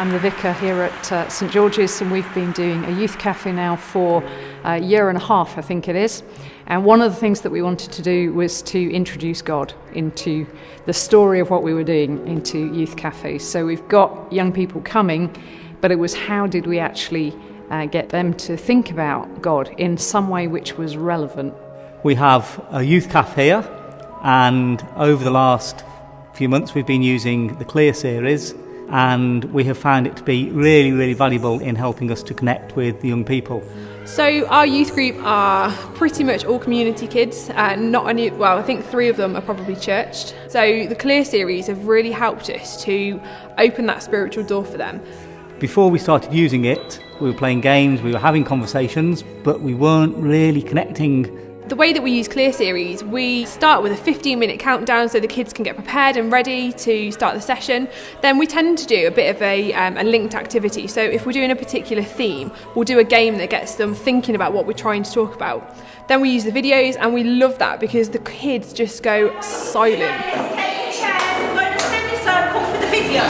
I'm the vicar here at St George's, and we've been doing a youth cafe now for a year and a half, I think it is. And one of the things that we wanted to do was to introduce God into the story of what we were doing into youth cafes. So we've got young people coming, but it was how did we actually get them to think about God in some way which was relevant. We have a youth cafe here, and over the last few months we've been using the Kleer Series, and we have found it to be really, really valuable in helping us to connect with the young people. So our youth group are pretty much all community kids, not any, well, I think 3 of them are probably churched. So the Kleer Series have really helped us to open that spiritual door for them. Before we started using it, we were playing games, we were having conversations, but we weren't really connecting. The way that we use Kleer Series, we start with a 15-minute countdown so the kids can get prepared and ready to start the session. Then we tend to do a bit of a linked activity. So if we're doing a particular theme, we'll do a game that gets them thinking about what we're trying to talk about. Then we use the videos, and we love that because the kids just go silent. Take your chairs and go in a semicircle for the video.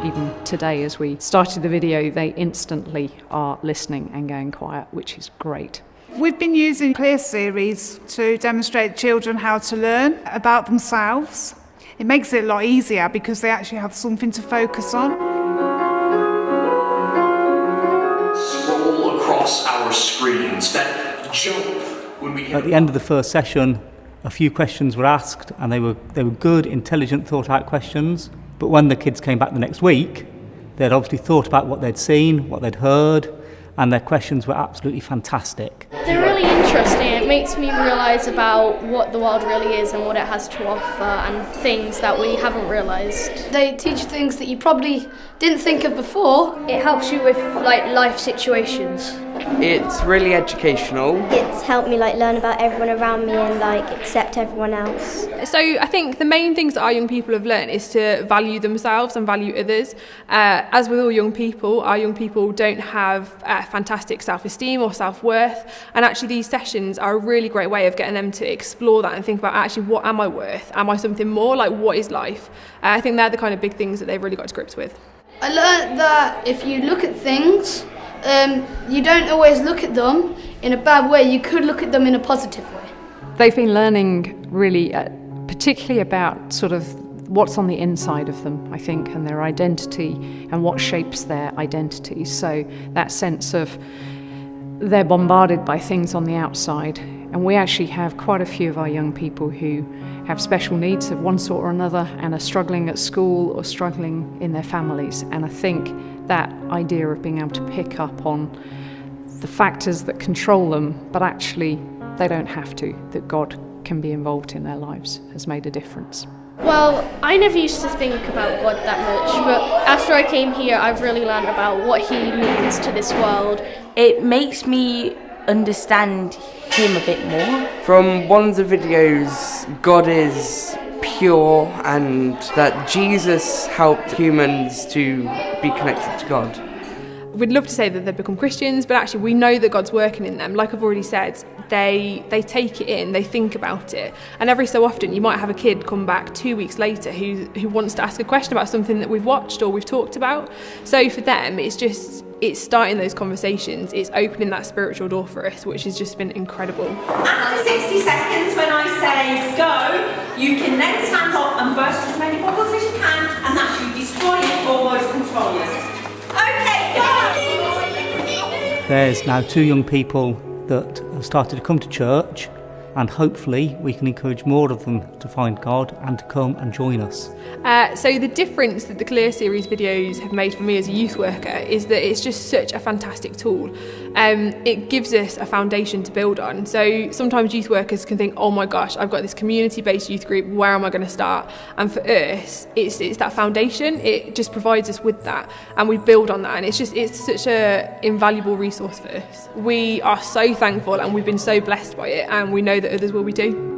Even today, as we started the video, they instantly are listening and going quiet, which is great. We've been using Kleer Series to demonstrate children how to learn about themselves. It makes it a lot easier because they actually have something to focus on. Scroll across our screens, that jump when we... At the end of the first session, a few questions were asked, and they were good, intelligent, thought-out questions. But when the kids came back the next week, they'd obviously thought about what they'd seen, what they'd heard, and their questions were absolutely fantastic. They're really interesting. It makes me realise about what the world really is and what it has to offer, and things that we haven't realised. They teach things that you probably didn't think of before. It helps you with life situations. It's really educational. It's helped me learn about everyone around me and accept everyone else. So I think the main things that our young people have learned is to value themselves and value others. As with all young people, our young people don't have fantastic self-esteem or self-worth, and actually these sessions are a really great way of getting them to explore that and think about actually what am I worth? Am I something more? What is life? I think they're the kind of big things that they've really got to grips with. I learned that if you look at things, you don't always look at them in a bad way. You could look at them in a positive way. They've been learning really, particularly about sort of what's on the inside of them, I think, and their identity and what shapes their identity. So that sense of they're bombarded by things on the outside, and we actually have quite a few of our young people who have special needs of one sort or another and are struggling at school or struggling in their families. And I think that idea of being able to pick up on the factors that control them, but actually they don't have to, that God can be involved in their lives, has made a difference. Well, I never used to think about God that much, but after I came here, I've really learned about what He means to this world. It makes me understand Him a bit more. From one of the videos, God is pure, and that Jesus helped humans to be connected to God. We'd love to say that they've become Christians, but actually we know that God's working in them. Like I've already said, they take it in, they think about it. And every so often you might have a kid come back 2 weeks later who wants to ask a question about something that we've watched or we've talked about. So for them, it's starting those conversations, it's opening that spiritual door for us, which has just been incredible. After 60 seconds, when I say go, you can then stand up and burst as many bubbles as you can, and that's you destroying all those controllers. Okay, go! There's now 2 young people that have started to come to church, and hopefully we can encourage more of them to find God and to come and join us. So the difference that the Kleer Series videos have made for me as a youth worker is that it's just such a fantastic tool. It gives us a foundation to build on. So sometimes youth workers can think, oh my gosh, I've got this community-based youth group, where am I going to start? And for us, it's that foundation. It just provides us with that, and we build on that, and it's such an invaluable resource for us. We are so thankful, and we've been so blessed by it, and we know that others will be too.